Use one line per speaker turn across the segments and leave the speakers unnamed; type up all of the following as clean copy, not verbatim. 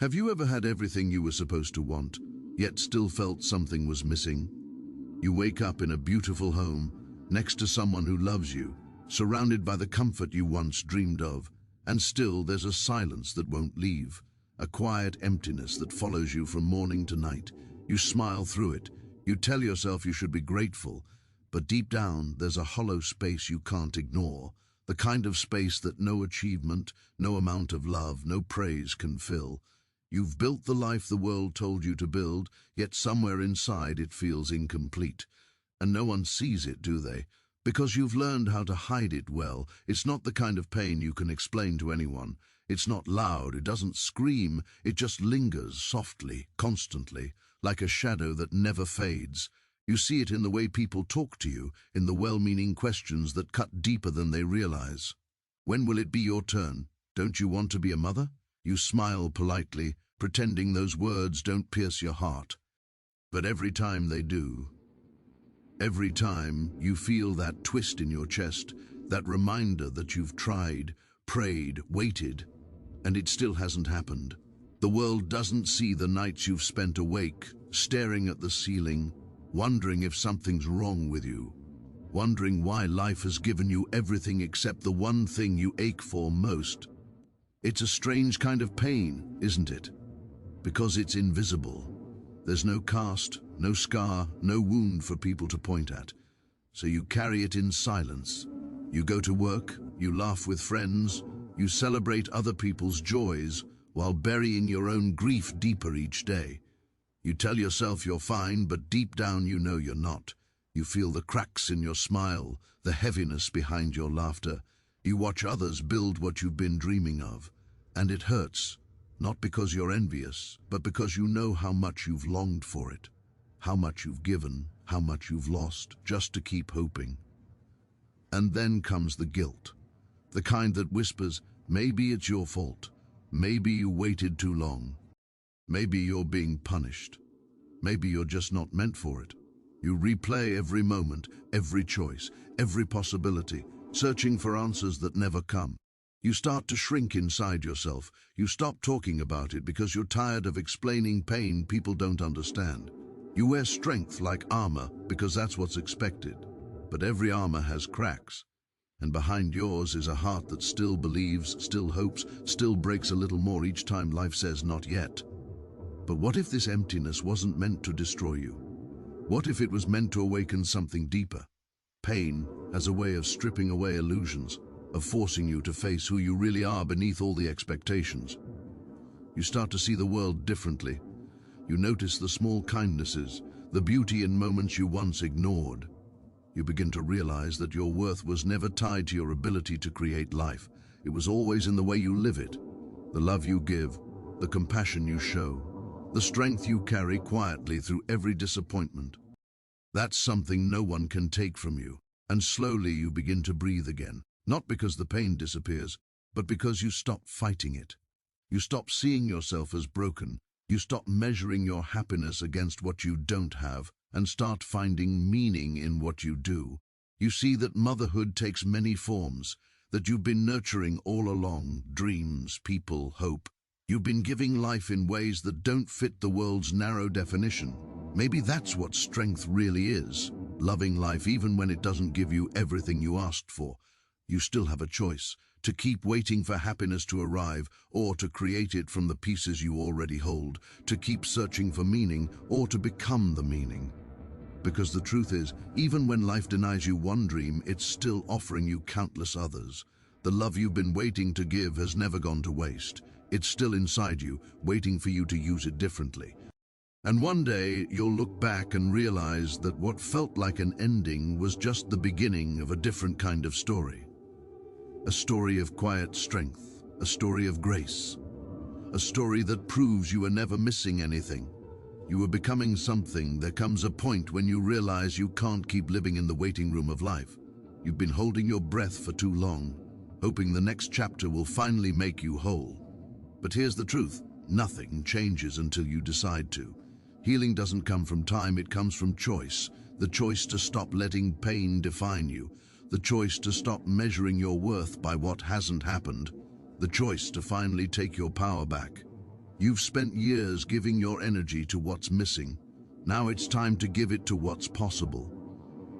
Have you ever had everything you were supposed to want, yet still felt something was missing? You wake up in a beautiful home, next to someone who loves you, surrounded by the comfort you once dreamed of, and still there's a silence that won't leave, a quiet emptiness that follows you from morning to night. You smile through it, you tell yourself you should be grateful, but deep down there's a hollow space you can't ignore, the kind of space that no achievement, no amount of love, no praise can fill. You've built the life the world told you to build, yet somewhere inside it feels incomplete. And no one sees it, do they? Because you've learned how to hide it well. It's not the kind of pain you can explain to anyone. It's not loud, it doesn't scream, it just lingers softly, constantly, like a shadow that never fades. You see it in the way people talk to you, in the well-meaning questions that cut deeper than they realize. When will it be your turn? Don't you want to be a mother? You smile politely, pretending those words don't pierce your heart. But every time they do, every time you feel that twist in your chest, that reminder that you've tried, prayed, waited, and it still hasn't happened. The world doesn't see the nights you've spent awake, staring at the ceiling, wondering if something's wrong with you, wondering why life has given you everything except the one thing you ache for most. It's a strange kind of pain, isn't it? Because it's invisible. There's no cast, no scar, no wound for people to point at. So you carry it in silence. You go to work, you laugh with friends, you celebrate other people's joys while burying your own grief deeper each day. You tell yourself you're fine, but deep down you know you're not. You feel the cracks in your smile, the heaviness behind your laughter. You watch others build what you've been dreaming of. And it hurts, not because you're envious, but because you know how much you've longed for it, how much you've given, how much you've lost, just to keep hoping. And then comes the guilt, the kind that whispers, maybe it's your fault, maybe you waited too long, maybe you're being punished, maybe you're just not meant for it. You replay every moment, every choice, every possibility, searching for answers that never come. You start to shrink inside yourself. You stop talking about it because you're tired of explaining pain people don't understand. You wear strength like armor because that's what's expected. But every armor has cracks. And behind yours is a heart that still believes, still hopes, still breaks a little more each time life says not yet. But what if this emptiness wasn't meant to destroy you? What if it was meant to awaken something deeper? Pain has a way of stripping away illusions, of forcing you to face who you really are beneath all the expectations. You start to see the world differently. You notice the small kindnesses, the beauty in moments you once ignored. You begin to realize that your worth was never tied to your ability to create life. It was always in the way you live it, the love you give, the compassion you show, the strength you carry quietly through every disappointment. That's something no one can take from you, and slowly you begin to breathe again. Not because the pain disappears, but because you stop fighting it. You stop seeing yourself as broken. You stop measuring your happiness against what you don't have and start finding meaning in what you do. You see that motherhood takes many forms, that you've been nurturing all along, dreams, people, hope. You've been giving life in ways that don't fit the world's narrow definition. Maybe that's what strength really is, loving life even when it doesn't give you everything you asked for. You still have a choice, to keep waiting for happiness to arrive or to create it from the pieces you already hold, to keep searching for meaning or to become the meaning. Because the truth is, even when life denies you one dream, it's still offering you countless others. The love you've been waiting to give has never gone to waste. It's still inside you, waiting for you to use it differently. And one day, you'll look back and realize that what felt like an ending was just the beginning of a different kind of story. A story of quiet strength, a story of grace, a story that proves you are never missing anything. You are becoming something. There comes a point when you realize you can't keep living in the waiting room of life. You've been holding your breath for too long, hoping the next chapter will finally make you whole. But here's the truth, nothing changes until you decide to. Healing doesn't come from time, it comes from choice. The choice to stop letting pain define you. The choice to stop measuring your worth by what hasn't happened. The choice to finally take your power back. You've spent years giving your energy to what's missing. Now it's time to give it to what's possible.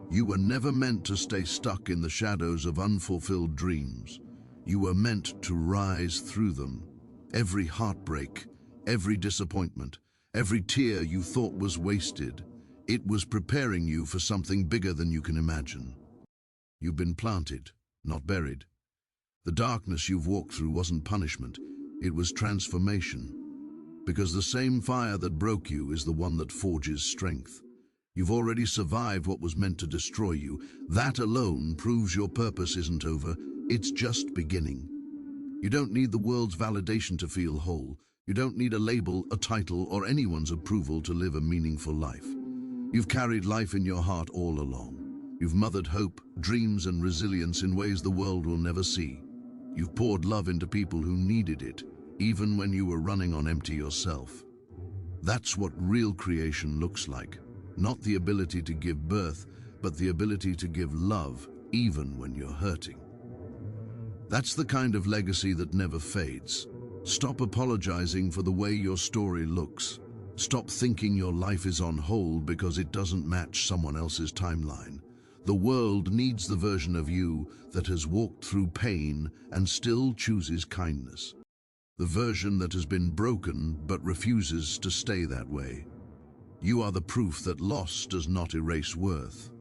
You were never meant to stay stuck in the shadows of unfulfilled dreams. You were meant to rise through them. Every heartbreak, every disappointment, every tear you thought was wasted, it was preparing you for something bigger than you can imagine. You've been planted, not buried. The darkness you've walked through wasn't punishment, it was transformation. Because the same fire that broke you is the one that forges strength. You've already survived what was meant to destroy you. That alone proves your purpose isn't over, it's just beginning. You don't need the world's validation to feel whole. You don't need a label, a title, or anyone's approval to live a meaningful life. You've carried life in your heart all along. You've mothered hope, dreams, and resilience in ways the world will never see. You've poured love into people who needed it, even when you were running on empty yourself. That's what real creation looks like. Not the ability to give birth, but the ability to give love, even when you're hurting. That's the kind of legacy that never fades. Stop apologizing for the way your story looks. Stop thinking your life is on hold because it doesn't match someone else's timeline. The world needs the version of you that has walked through pain and still chooses kindness. The version that has been broken but refuses to stay that way. You are the proof that loss does not erase worth.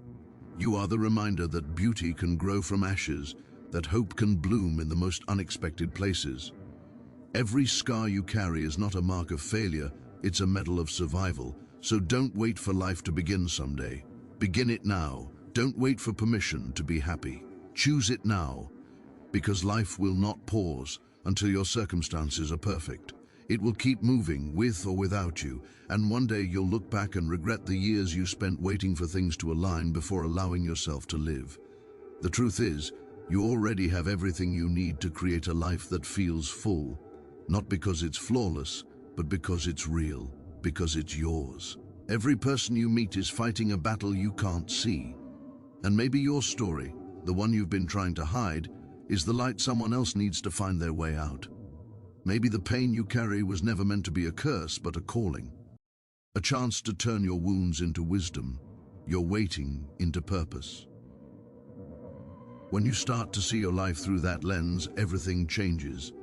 You are the reminder that beauty can grow from ashes, that hope can bloom in the most unexpected places. Every scar you carry is not a mark of failure, it's a medal of survival. So don't wait for life to begin someday. Begin it now. Don't wait for permission to be happy. Choose it now, because life will not pause until your circumstances are perfect. It will keep moving with or without you, and one day you'll look back and regret the years you spent waiting for things to align before allowing yourself to live. The truth is, you already have everything you need to create a life that feels full, not because it's flawless, but because it's real, because it's yours. Every person you meet is fighting a battle you can't see. And maybe your story, the one you've been trying to hide, is the light someone else needs to find their way out. Maybe the pain you carry was never meant to be a curse, but a calling. A chance to turn your wounds into wisdom, your waiting into purpose. When you start to see your life through that lens, everything changes.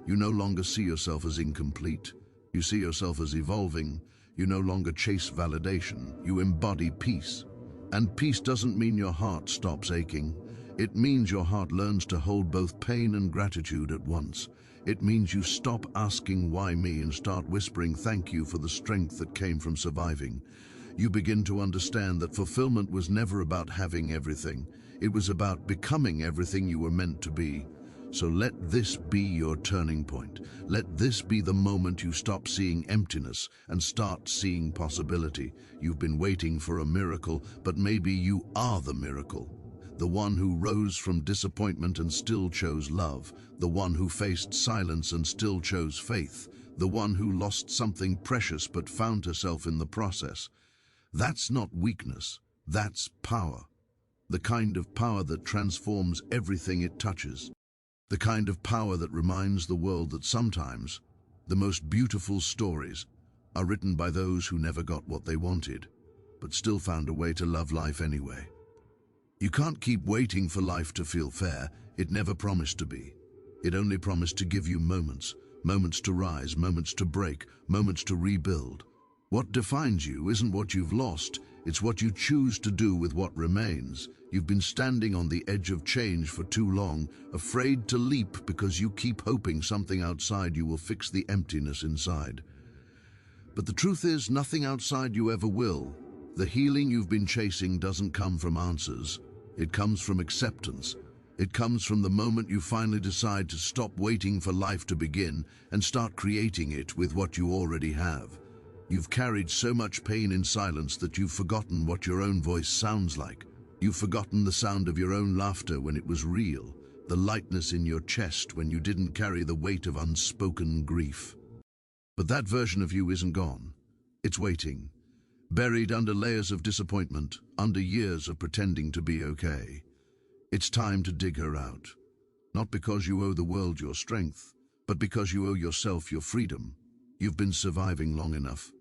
You no longer see yourself as incomplete. You see yourself as evolving. You no longer chase validation. You embody peace. And peace doesn't mean your heart stops aching. It means your heart learns to hold both pain and gratitude at once. It means you stop asking why me and start whispering thank you for the strength that came from surviving. You begin to understand that fulfillment was never about having everything. It was about becoming everything you were meant to be. So let this be your turning point. Let this be the moment you stop seeing emptiness and start seeing possibility. You've been waiting for a miracle, but maybe you are the miracle. The one who rose from disappointment and still chose love. The one who faced silence and still chose faith. The one who lost something precious but found herself in the process. That's not weakness, that's power. The kind of power that transforms everything it touches. The kind of power that reminds the world that sometimes the most beautiful stories are written by those who never got what they wanted, but still found a way to love life anyway. You can't keep waiting for life to feel fair. It never promised to be. It only promised to give you moments. Moments to rise, moments to break, moments to rebuild. What defines you isn't what you've lost, it's what you choose to do with what remains. You've been standing on the edge of change for too long, afraid to leap because you keep hoping something outside you will fix the emptiness inside. But the truth is, nothing outside you ever will. The healing you've been chasing doesn't come from answers. It comes from acceptance. It comes from the moment you finally decide to stop waiting for life to begin and start creating it with what you already have. You've carried so much pain in silence that you've forgotten what your own voice sounds like. You've forgotten the sound of your own laughter when it was real, the lightness in your chest when you didn't carry the weight of unspoken grief. But that version of you isn't gone. It's waiting, buried under layers of disappointment, under years of pretending to be okay. It's time to dig her out. Not because you owe the world your strength, but because you owe yourself your freedom. You've been surviving long enough.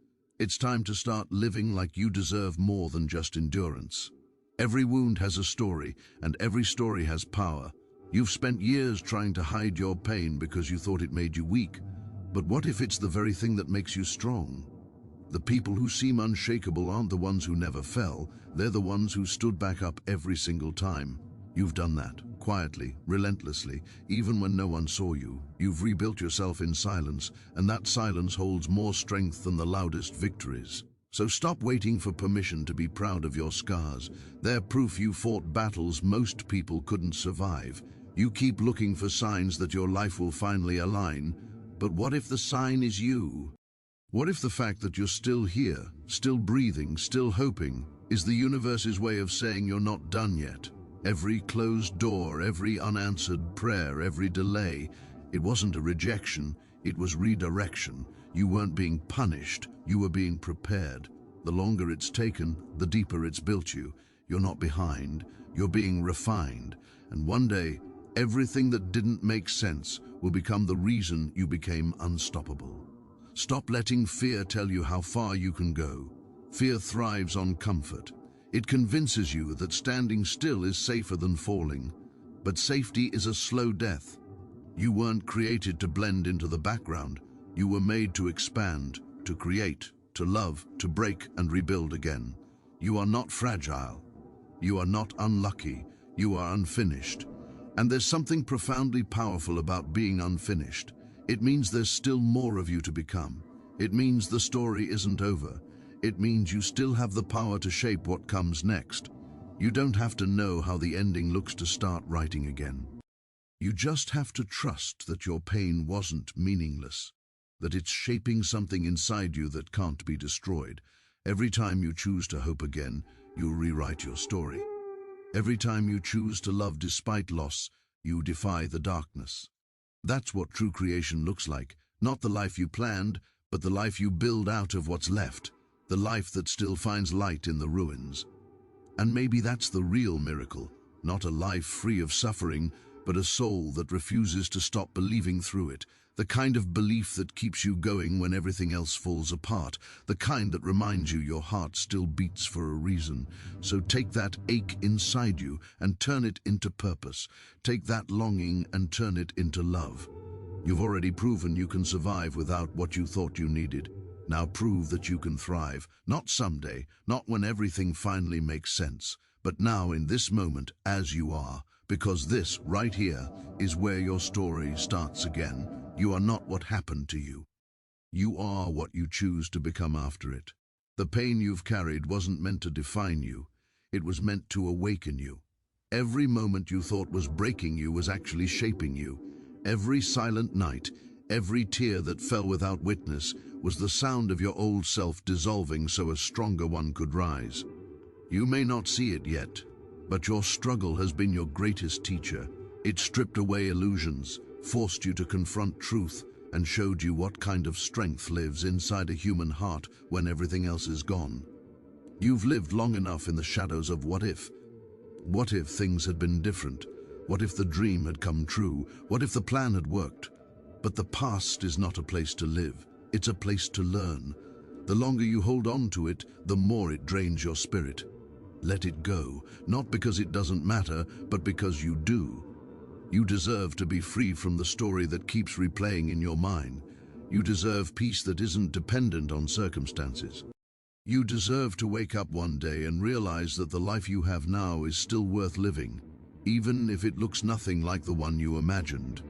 It's time to start living like you deserve more than just endurance. Every wound has a story, and every story has power. You've spent years trying to hide your pain because you thought it made you weak. But what if it's the very thing that makes you strong? The people who seem unshakable aren't the ones who never fell. They're the ones who stood back up every single time. You've done that, quietly, relentlessly, even when no one saw you. You've rebuilt yourself in silence, and that silence holds more strength than the loudest victories. So stop waiting for permission to be proud of your scars. They're proof you fought battles most people couldn't survive. You keep looking for signs that your life will finally align, but what if the sign is you? What if the fact that you're still here, still breathing, still hoping, is the universe's way of saying you're not done yet? Every closed door, every unanswered prayer, every delay, it wasn't a rejection, it was redirection. You weren't being punished, you were being prepared. The longer it's taken, the deeper it's built you. You're not behind, you're being refined. And one day, everything that didn't make sense will become the reason you became unstoppable. Stop letting fear tell you how far you can go. Fear thrives on comfort. It convinces you that standing still is safer than falling. But safety is a slow death. You weren't created to blend into the background. You were made to expand, to create, to love, to break and rebuild again. You are not fragile. You are not unlucky. You are unfinished. And there's something profoundly powerful about being unfinished. It means there's still more of you to become. It means the story isn't over. It means you still have the power to shape what comes next. You don't have to know how the ending looks to start writing again. You just have to trust that your pain wasn't meaningless, that it's shaping something inside you that can't be destroyed. Every time you choose to hope again, you rewrite your story. Every time you choose to love despite loss, you defy the darkness. That's what true creation looks like. Not the life you planned, but the life you build out of what's left. The life that still finds light in the ruins. And maybe that's the real miracle. Not a life free of suffering, but a soul that refuses to stop believing through it. The kind of belief that keeps you going when everything else falls apart. The kind that reminds you your heart still beats for a reason. So take that ache inside you and turn it into purpose. Take that longing and turn it into love. You've already proven you can survive without what you thought you needed. Now prove that you can thrive. Not someday, not when everything finally makes sense, but now in this moment as you are. Because this, right here, is where your story starts again. You are not what happened to you. You are what you choose to become after it. The pain you've carried wasn't meant to define you. It was meant to awaken you. Every moment you thought was breaking you was actually shaping you. Every silent night, every tear that fell without witness was the sound of your old self dissolving so a stronger one could rise. You may not see it yet, but your struggle has been your greatest teacher. It stripped away illusions, forced you to confront truth, and showed you what kind of strength lives inside a human heart when everything else is gone. You've lived long enough in the shadows of what if. What if things had been different? What if the dream had come true? What if the plan had worked? But the past is not a place to live. It's a place to learn. The longer you hold on to it, the more it drains your spirit. Let it go, not because it doesn't matter, but because you do. You deserve to be free from the story that keeps replaying in your mind. You deserve peace that isn't dependent on circumstances. You deserve to wake up one day and realize that the life you have now is still worth living, even if it looks nothing like the one you imagined.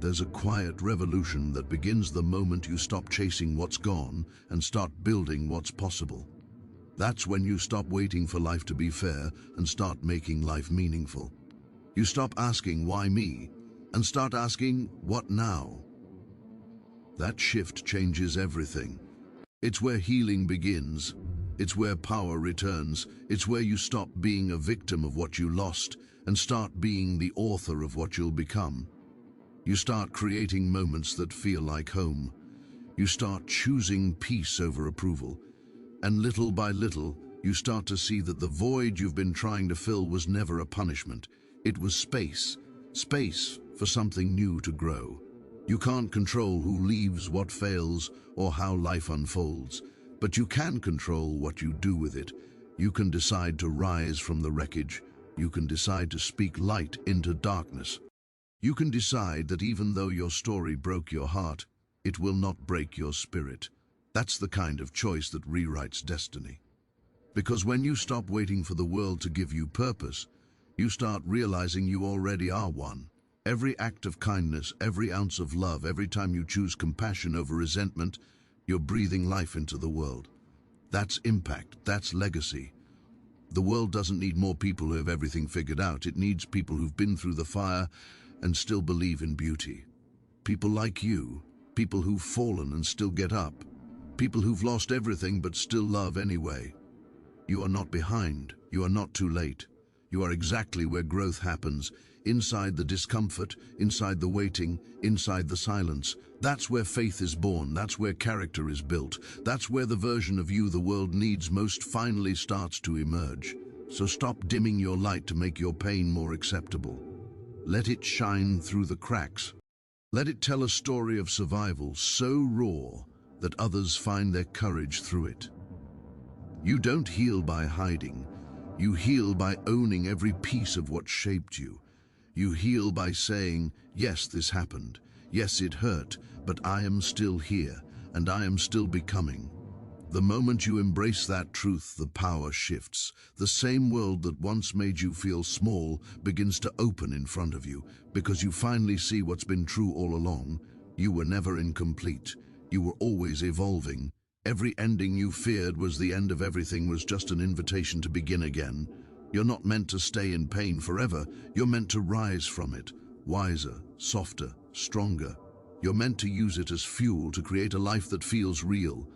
There's a quiet revolution that begins the moment you stop chasing what's gone and start building what's possible. That's when you stop waiting for life to be fair and start making life meaningful. You stop asking, why me? And start asking, what now? That shift changes everything. It's where healing begins. It's where power returns. It's where you stop being a victim of what you lost and start being the author of what you'll become. You start creating moments that feel like home. You start choosing peace over approval. And little by little, you start to see that the void you've been trying to fill was never a punishment. It was space for something new to grow. You can't control who leaves, what fails, or how life unfolds, but you can control what you do with it. You can decide to rise from the wreckage. You can decide to speak light into darkness. You can decide that even though your story broke your heart, it will not break your spirit. That's the kind of choice that rewrites destiny. Because when you stop waiting for the world to give you purpose, you start realizing you already are one. Every act of kindness, every ounce of love, every time you choose compassion over resentment, you're breathing life into the world. That's impact, that's legacy. The world doesn't need more people who have everything figured out. It needs people who've been through the fire and still believe in beauty. People like you, people who've fallen and still get up, people who've lost everything but still love anyway. You are not behind, you are not too late. You are exactly where growth happens, inside the discomfort, inside the waiting, inside the silence. That's where faith is born, that's where character is built, that's where the version of you the world needs most finally starts to emerge. So stop dimming your light to make your pain more acceptable. Let it shine through the cracks. Let it tell a story of survival so raw that others find their courage through it. You don't heal by hiding. You heal by owning every piece of what shaped you. You heal by saying, yes, this happened. Yes, it hurt, but I am still here, and I am still becoming. The moment you embrace that truth, the power shifts. The same world that once made you feel small begins to open in front of you, because you finally see what's been true all along. You were never incomplete. You were always evolving. Every ending you feared was the end of everything, was just an invitation to begin again. You're not meant to stay in pain forever. You're meant to rise from it, wiser, softer, stronger. You're meant to use it as fuel to create a life that feels real,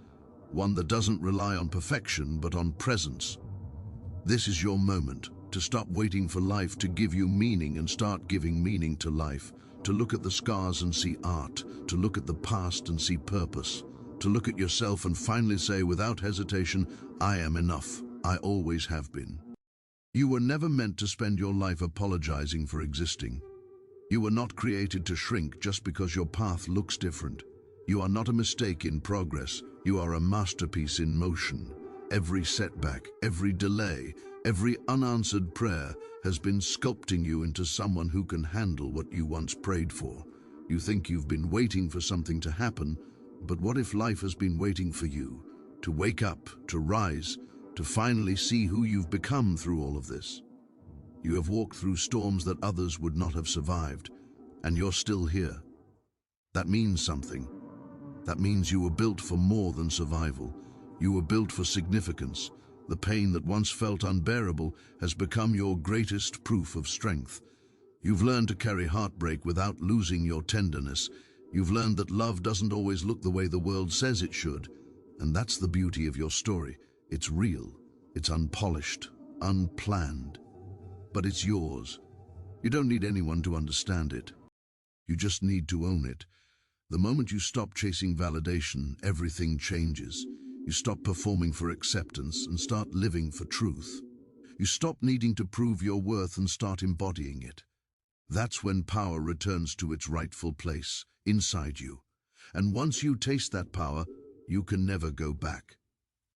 one that doesn't rely on perfection but on presence. This is your moment to stop waiting for life to give you meaning and start giving meaning to life, to look at the scars and see art, to look at the past and see purpose, to look at yourself and finally say without hesitation, I am enough. I always have been. You were never meant to spend your life apologizing for existing. You were not created to shrink just because your path looks different. You are not a mistake in progress. You are a masterpiece in motion. Every setback, every delay, every unanswered prayer has been sculpting you into someone who can handle what you once prayed for. You think you've been waiting for something to happen, but what if life has been waiting for you to wake up, to rise, to finally see who you've become through all of this? You have walked through storms that others would not have survived, and you're still here. That means something. That means you were built for more than survival. You were built for significance. The pain that once felt unbearable has become your greatest proof of strength. You've learned to carry heartbreak without losing your tenderness. You've learned that love doesn't always look the way the world says it should. And that's the beauty of your story. It's real, it's unpolished, unplanned, but it's yours. You don't need anyone to understand it. You just need to own it. The moment you stop chasing validation, everything changes. You stop performing for acceptance and start living for truth. You stop needing to prove your worth and start embodying it. That's when power returns to its rightful place, inside you. And once you taste that power, you can never go back.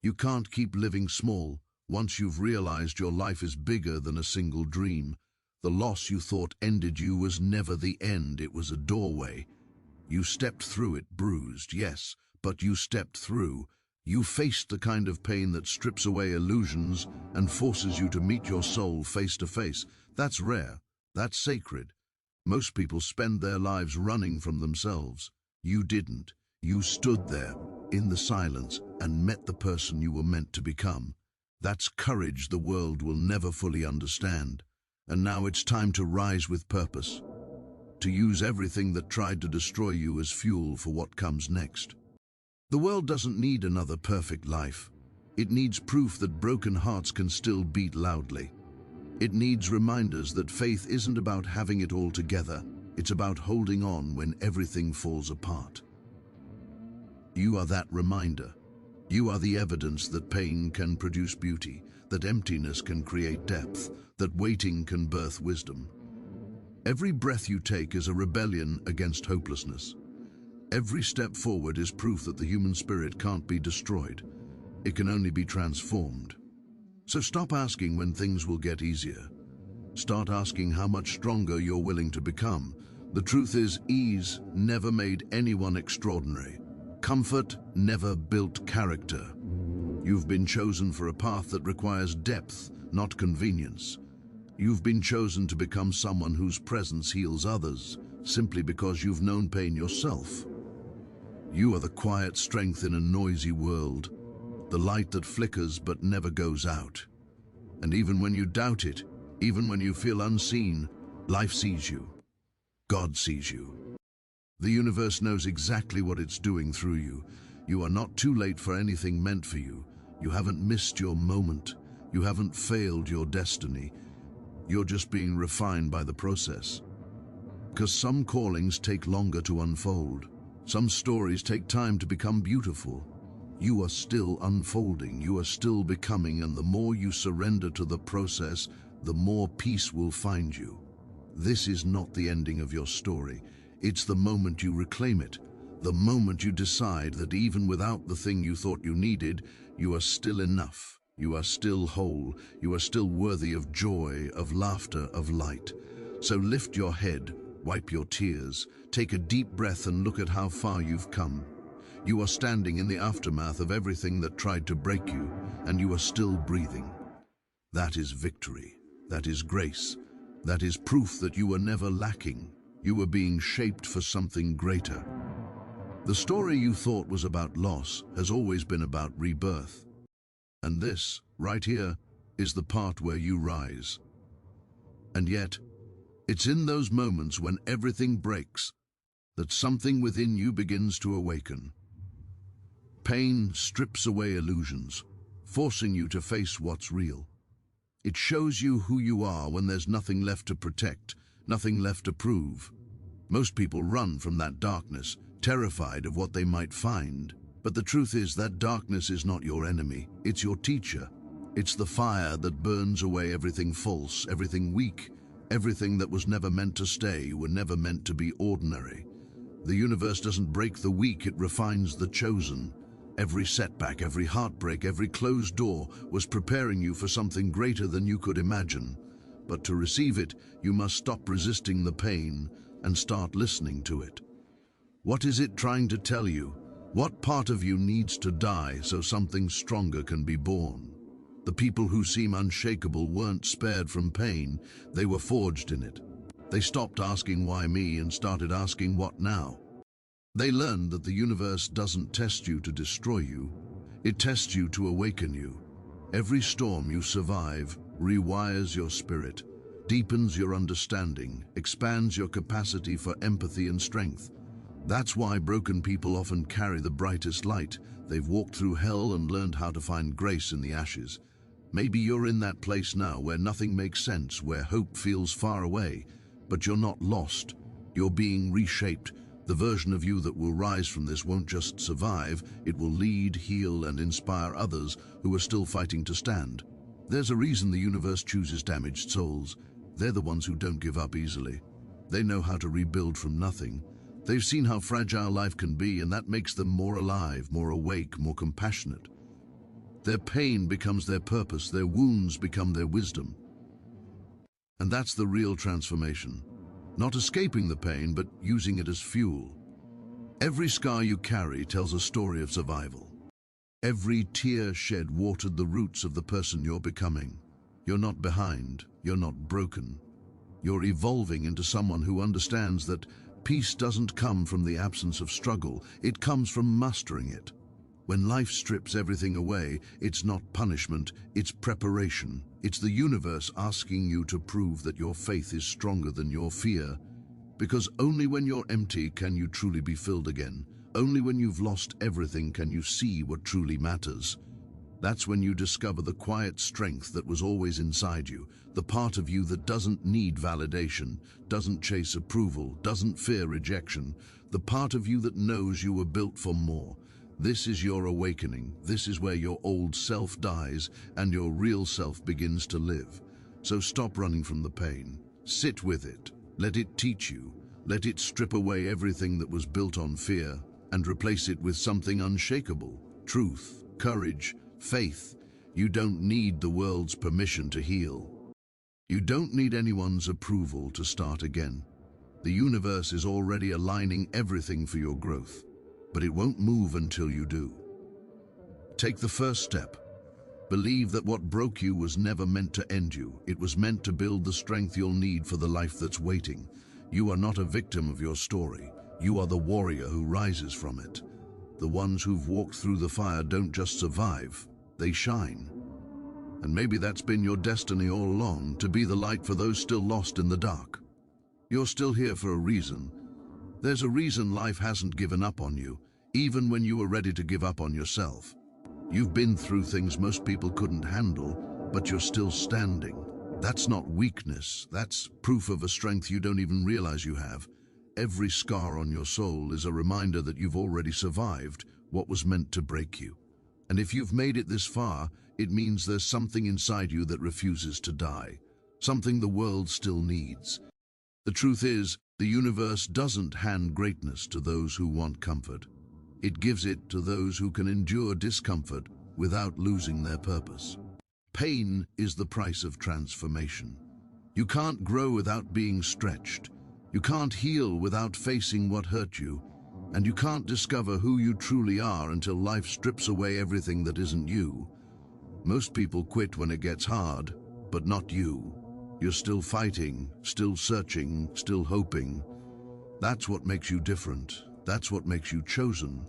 You can't keep living small. Once you've realized your life is bigger than a single dream, the loss you thought ended you was never the end, it was a doorway. You stepped through it bruised, yes, but you stepped through. You faced the kind of pain that strips away illusions and forces you to meet your soul face to face. That's rare. That's sacred. Most people spend their lives running from themselves. You didn't. You stood there, in the silence, and met the person you were meant to become. That's courage the world will never fully understand. And now it's time to rise with purpose. To use everything that tried to destroy you as fuel for what comes next. The world doesn't need another perfect life. It needs proof that broken hearts can still beat loudly. It needs reminders that faith isn't about having it all together. It's about holding on when everything falls apart. You are that reminder. You are the evidence that pain can produce beauty, that emptiness can create depth, that waiting can birth wisdom. Every breath you take is a rebellion against hopelessness. Every step forward is proof that the human spirit can't be destroyed. It can only be transformed. So stop asking when things will get easier. Start asking how much stronger you're willing to become. The truth is, ease never made anyone extraordinary. Comfort never built character. You've been chosen for a path that requires depth, not convenience. You've been chosen to become someone whose presence heals others, simply because you've known pain yourself. You are the quiet strength in a noisy world, the light that flickers but never goes out. And even when you doubt it, even when you feel unseen, life sees you. God sees you. The universe knows exactly what it's doing through you. You are not too late for anything meant for you. You haven't missed your moment. You haven't failed your destiny. You're just being refined by the process. Because some callings take longer to unfold. Some stories take time to become beautiful. You are still unfolding, you are still becoming, and the more you surrender to the process, the more peace will find you. This is not the ending of your story. It's the moment you reclaim it, the moment you decide that even without the thing you thought you needed, you are still enough, you are still whole, you are still worthy of joy, of laughter, of light. So lift your head, wipe your tears, take a deep breath and look at how far you've come. You are standing in the aftermath of everything that tried to break you, and you are still breathing. That is victory. That is grace. That is proof that you were never lacking. You were being shaped for something greater. The story you thought was about loss has always been about rebirth. And this, right here, is the part where you rise. And yet, it's in those moments when everything breaks that something within you begins to awaken. Pain strips away illusions, forcing you to face what's real. It shows you who you are when there's nothing left to protect, nothing left to prove. Most people run from that darkness, terrified of what they might find. But the truth is that darkness is not your enemy, it's your teacher. It's the fire that burns away everything false, everything weak, everything that was never meant to stay, were never meant to be ordinary. The universe doesn't break the weak, it refines the chosen. Every setback, every heartbreak, every closed door was preparing you for something greater than you could imagine. But to receive it, you must stop resisting the pain and start listening to it. What is it trying to tell you? What part of you needs to die so something stronger can be born? The people who seem unshakable weren't spared from pain, they were forged in it. They stopped asking why me and started asking what now. They learned that the universe doesn't test you to destroy you, it tests you to awaken you. Every storm you survive rewires your spirit, deepens your understanding, expands your capacity for empathy and strength. That's why broken people often carry the brightest light. They've walked through hell and learned how to find grace in the ashes. Maybe you're in that place now where nothing makes sense, where hope feels far away, but you're not lost. You're being reshaped. The version of you that will rise from this won't just survive, it will lead, heal, and inspire others who are still fighting to stand. There's a reason the universe chooses damaged souls. They're the ones who don't give up easily. They know how to rebuild from nothing. They've seen how fragile life can be, and that makes them more alive, more awake, more compassionate. Their pain becomes their purpose, their wounds become their wisdom. And that's the real transformation. Not escaping the pain, but using it as fuel. Every scar you carry tells a story of survival. Every tear shed watered the roots of the person you're becoming. You're not behind, you're not broken. You're evolving into someone who understands that peace doesn't come from the absence of struggle, it comes from mastering it. When life strips everything away, it's not punishment, it's preparation. It's the universe asking you to prove that your faith is stronger than your fear. Because only when you're empty can you truly be filled again. Only when you've lost everything can you see what truly matters. That's when you discover the quiet strength that was always inside you, the part of you that doesn't need validation, doesn't chase approval, doesn't fear rejection, the part of you that knows you were built for more. This is your awakening. This is where your old self dies and your real self begins to live. So stop running from the pain. Sit with it. Let it teach you. Let it strip away everything that was built on fear and replace it with something unshakable: truth, courage, faith. You don't need the world's permission to heal. You don't need anyone's approval to start again. The universe is already aligning everything for your growth, but it won't move until you do. Take the first step. Believe that what broke you was never meant to end you. It was meant to build the strength you'll need for the life that's waiting. You are not a victim of your story. You are the warrior who rises from it. The ones who've walked through the fire don't just survive, they shine. And maybe that's been your destiny all along, to be the light for those still lost in the dark. You're still here for a reason. There's a reason life hasn't given up on you, even when you were ready to give up on yourself. You've been through things most people couldn't handle, but you're still standing. That's not weakness. That's proof of a strength you don't even realize you have. Every scar on your soul is a reminder that you've already survived what was meant to break you. And if you've made it this far, it means there's something inside you that refuses to die, something the world still needs. The truth is, the universe doesn't hand greatness to those who want comfort. It gives it to those who can endure discomfort without losing their purpose. Pain is the price of transformation. You can't grow without being stretched. You can't heal without facing what hurt you. And you can't discover who you truly are until life strips away everything that isn't you. Most people quit when it gets hard, but not you. You're still fighting, still searching, still hoping. That's what makes you different. That's what makes you chosen.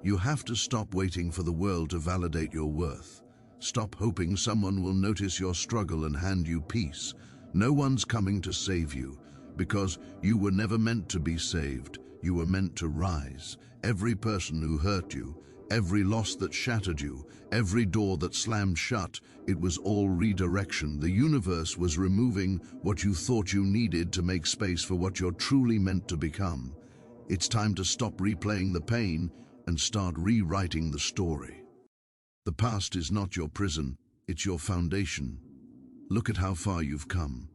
You have to stop waiting for the world to validate your worth. Stop hoping someone will notice your struggle and hand you peace. No one's coming to save you, because you were never meant to be saved. You were meant to rise. Every person who hurt you, every loss that shattered you, every door that slammed shut, it was all redirection. The universe was removing what you thought you needed to make space for what you're truly meant to become. It's time to stop replaying the pain and start rewriting the story. The past is not your prison, it's your foundation. Look at how far you've come.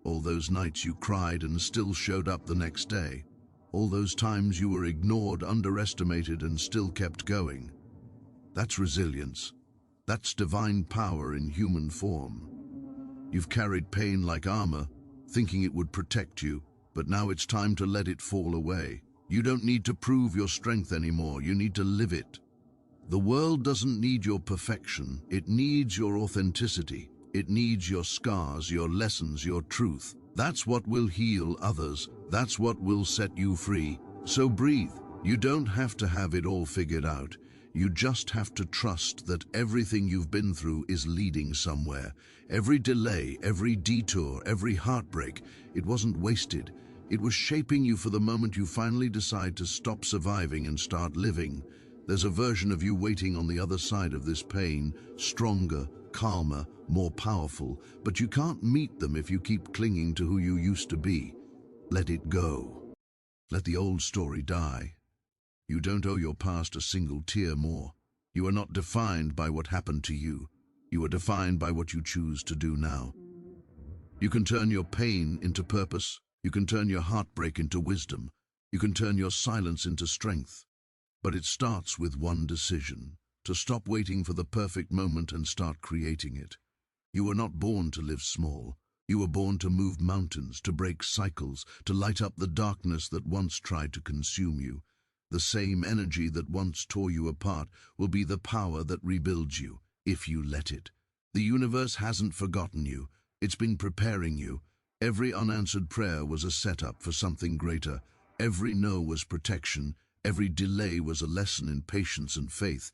All those nights you cried and still showed up the next day. All those times you were ignored, underestimated, and still kept going. That's resilience. That's divine power in human form. You've carried pain like armor, thinking it would protect you, but now it's time to let it fall away. You don't need to prove your strength anymore, you need to live it. The world doesn't need your perfection, it needs your authenticity. It needs your scars, your lessons, your truth. That's what will heal others. That's what will set you free. So breathe. You don't have to have it all figured out. You just have to trust that everything you've been through is leading somewhere. Every delay, every detour, every heartbreak, it wasn't wasted. It was shaping you for the moment you finally decide to stop surviving and start living. There's a version of you waiting on the other side of this pain, stronger, calmer, more powerful, but you can't meet them if you keep clinging to who you used to be. Let it go. Let the old story die. You don't owe your past a single tear more. You are not defined by what happened to you. You are defined by what you choose to do now. You can turn your pain into purpose. You can turn your heartbreak into wisdom. You can turn your silence into strength. But it starts with one decision: to stop waiting for the perfect moment and start creating it. You were not born to live small. You were born to move mountains, to break cycles, to light up the darkness that once tried to consume you. The same energy that once tore you apart will be the power that rebuilds you, if you let it. The universe hasn't forgotten you. It's been preparing you. Every unanswered prayer was a setup for something greater. Every no was protection. Every delay was a lesson in patience and faith.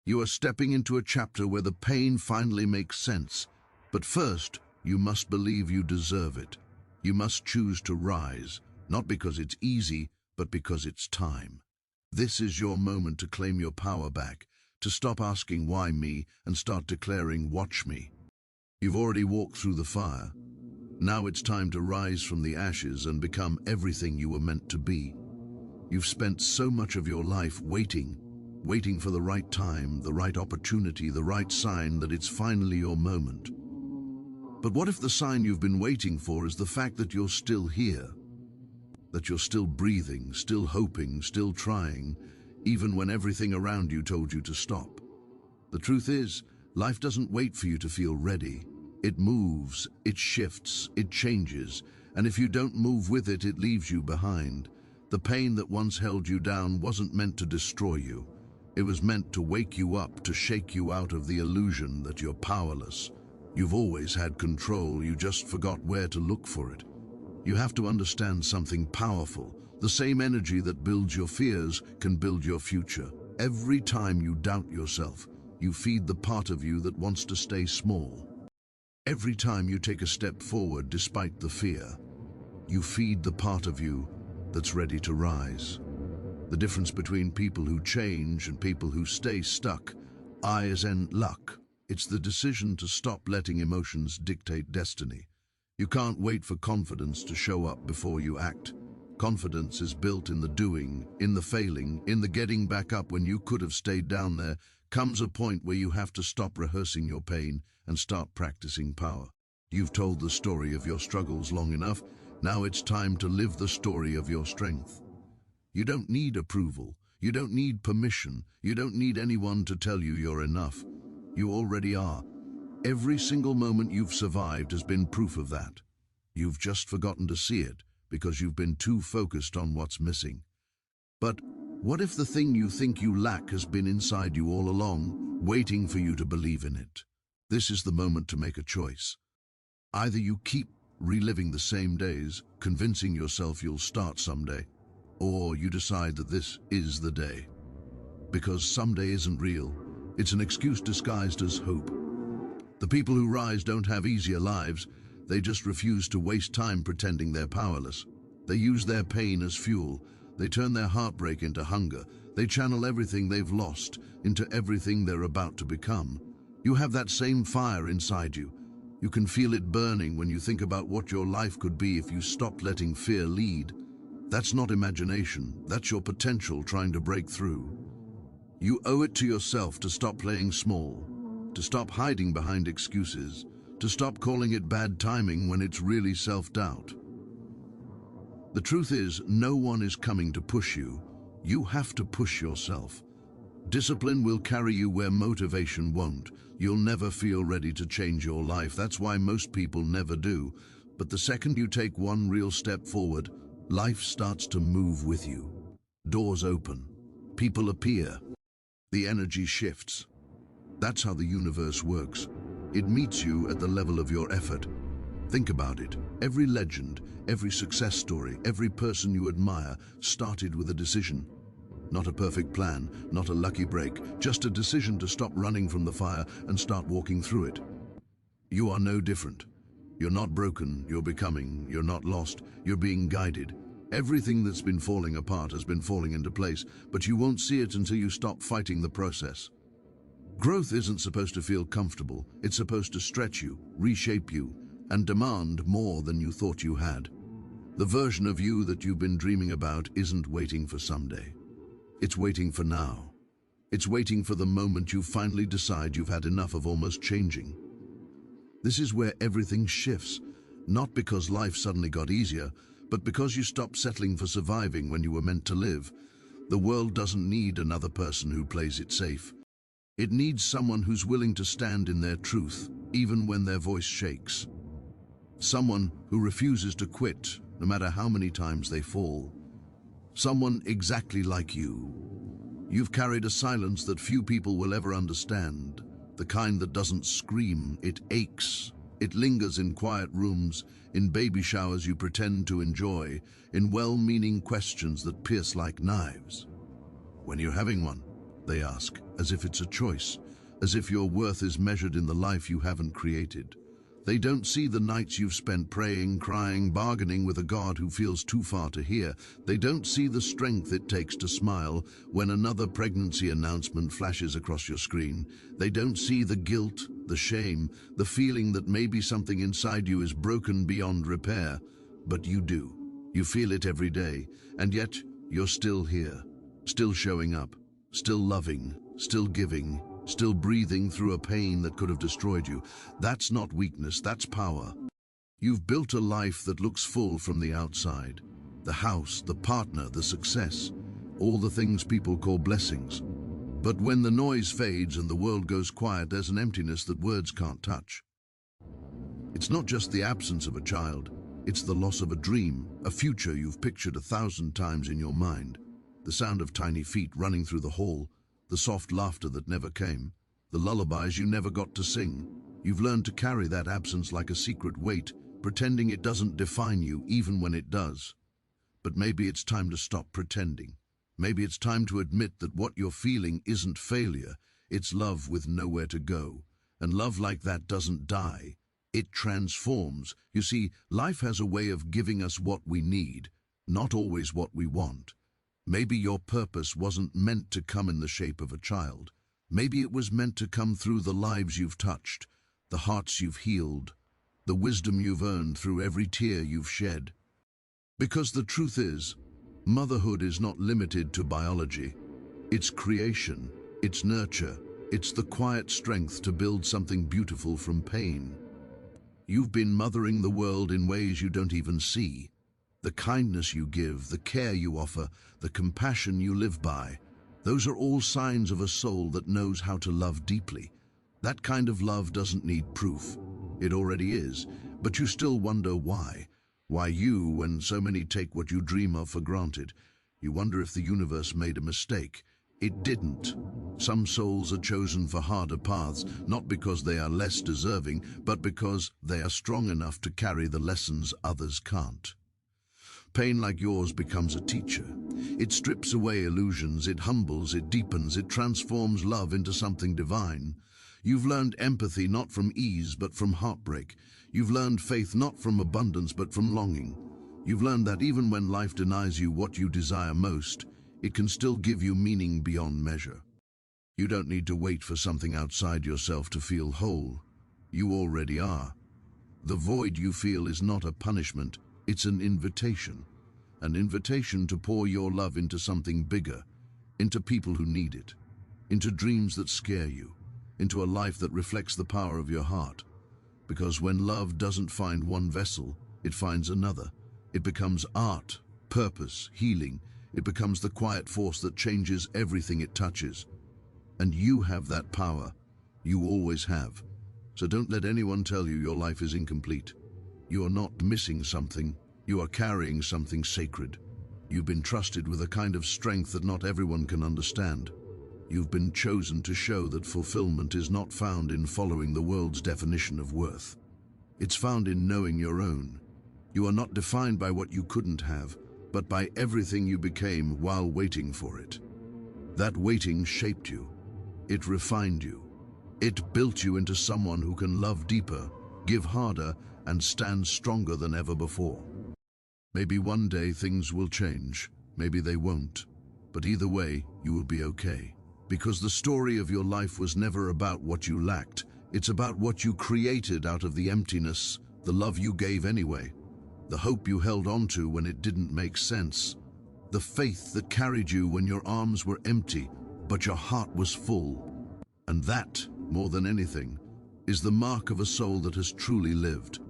You are stepping into a chapter where the pain finally makes sense. But first, you must believe you deserve it. You must choose to rise, not because it's easy, but because it's time. This is your moment to claim your power back, to stop asking why me and start declaring watch me. You've already walked through the fire. Now it's time to rise from the ashes and become everything you were meant to be. You've spent so much of your life waiting for the right time, the right opportunity, the right sign that it's finally your moment. But what if the sign you've been waiting for is the fact that you're still here? that you're still breathing, still hoping, still trying, even when everything around you told you to stop. The truth is, life doesn't wait for you to feel ready. It moves, it shifts, it changes, and if you don't move with it, it leaves you behind. The pain that once held you down wasn't meant to destroy you. It was meant to wake you up, to shake you out of the illusion that you're powerless. You've always had control, you just forgot where to look for it. You have to understand something powerful. The same energy that builds your fears can build your future. Every time you doubt yourself, you feed the part of you that wants to stay small. Every time you take a step forward despite the fear, you feed the part of you that's ready to rise. The difference between people who change and people who stay stuck, I as in luck. It's the decision to stop letting emotions dictate destiny. You can't wait for confidence to show up before you act. Confidence is built in the doing, in the failing, in the getting back up when you could have stayed down there. Comes a point where you have to stop rehearsing your pain and start practicing power. You've told the story of your struggles long enough. Now it's time to live the story of your strength. You don't need approval. You don't need permission. You don't need anyone to tell you you're enough. You already are. Every single moment you've survived has been proof of that. You've just forgotten to see it because you've been too focused on what's missing. But what if the thing you think you lack has been inside you all along, waiting for you to believe in it? This is the moment to make a choice. Either you keep reliving the same days, convincing yourself you'll start someday, or you decide that this is the day. Because someday isn't real. It's an excuse disguised as hope. The people who rise don't have easier lives. They just refuse to waste time pretending they're powerless. They use their pain as fuel. They turn their heartbreak into hunger. They channel everything they've lost into everything they're about to become. You have that same fire inside you. You can feel it burning when you think about what your life could be if you stopped letting fear lead. That's not imagination. That's your potential trying to break through. You owe it to yourself to stop playing small, to stop hiding behind excuses, to stop calling it bad timing when it's really self-doubt. The truth is, no one is coming to push you. You have to push yourself. Discipline will carry you where motivation won't. You'll never feel ready to change your life. That's why most people never do. But the second you take one real step forward, life starts to move with you. Doors open. People appear. The energy shifts. That's how the universe works. It meets you at the level of your effort. Think about it. Every legend, every success story, every person you admire started with a decision. Not a perfect plan, not a lucky break, just a decision to stop running from the fire and start walking through it. You are no different. You're not broken, you're becoming, you're not lost, you're being guided. Everything that's been falling apart has been falling into place, but you won't see it until you stop fighting the process. Growth isn't supposed to feel comfortable. It's supposed to stretch you, reshape you, and demand more than you thought you had. The version of you that you've been dreaming about isn't waiting for someday. It's waiting for now. It's waiting for the moment you finally decide you've had enough of almost changing. This is where everything shifts, not because life suddenly got easier, but because you stopped settling for surviving when you were meant to live. The world doesn't need another person who plays it safe. It needs someone who's willing to stand in their truth, even when their voice shakes. Someone who refuses to quit, no matter how many times they fall. Someone exactly like you. You've carried a silence that few people will ever understand, the kind that doesn't scream, it aches. It lingers in quiet rooms, in baby showers you pretend to enjoy, in well-meaning questions that pierce like knives. When you're having one, they ask, as if it's a choice, as if your worth is measured in the life you haven't created. They don't see the nights you've spent praying, crying, bargaining with a God who feels too far to hear. They don't see the strength it takes to smile when another pregnancy announcement flashes across your screen. They don't see the guilt, the shame, the feeling that maybe something inside you is broken beyond repair. But you do. You feel it every day, and yet you're still here, still showing up, still loving, still giving, still breathing through a pain that could have destroyed you. That's not weakness, that's power. You've built a life that looks full from the outside. The house, the partner, the success, all the things people call blessings. But when the noise fades and the world goes quiet, there's an emptiness that words can't touch. It's not just the absence of a child, it's the loss of a dream, a future you've pictured 1,000 times in your mind. The sound of tiny feet running through the hall, the soft laughter that never came, the lullabies you never got to sing. You've learned to carry that absence like a secret weight, pretending it doesn't define you even when it does. But maybe it's time to stop pretending. Maybe it's time to admit that what you're feeling isn't failure, it's love with nowhere to go. And love like that doesn't die. It transforms. You see, life has a way of giving us what we need, not always what we want. Maybe your purpose wasn't meant to come in the shape of a child. Maybe it was meant to come through the lives you've touched, the hearts you've healed, the wisdom you've earned through every tear you've shed. Because the truth is, motherhood is not limited to biology. It's creation, it's nurture, it's the quiet strength to build something beautiful from pain. You've been mothering the world in ways you don't even see. The kindness you give, the care you offer, the compassion you live by, those are all signs of a soul that knows how to love deeply. That kind of love doesn't need proof. It already is, but you still wonder why. Why you, when so many take what you dream of for granted? You wonder if the universe made a mistake. It didn't. Some souls are chosen for harder paths, not because they are less deserving, but because they are strong enough to carry the lessons others can't. Pain like yours becomes a teacher. It strips away illusions, it humbles, it deepens, it transforms love into something divine. You've learned empathy not from ease but from heartbreak. You've learned faith not from abundance but from longing. You've learned that even when life denies you what you desire most, it can still give you meaning beyond measure. You don't need to wait for something outside yourself to feel whole. You already are. The void you feel is not a punishment, it's an invitation to pour your love into something bigger, into people who need it, into dreams that scare you, into a life that reflects the power of your heart. Because when love doesn't find one vessel, it finds another. It becomes art, purpose, healing. It becomes the quiet force that changes everything it touches. And you have that power. You always have. So don't let anyone tell you your life is incomplete. You are not missing something. You are carrying something sacred. You've been trusted with a kind of strength that not everyone can understand. You've been chosen to show that fulfillment is not found in following the world's definition of worth. It's found in knowing your own. You are not defined by what you couldn't have, but by everything you became while waiting for it. That waiting shaped you. It refined you. It built you into someone who can love deeper, give harder, and stand stronger than ever before. Maybe one day things will change. Maybe they won't. But either way, you will be okay. Because the story of your life was never about what you lacked. It's about what you created out of the emptiness, the love you gave anyway, the hope you held on to when it didn't make sense, the faith that carried you when your arms were empty, but your heart was full. And that, more than anything, is the mark of a soul that has truly lived.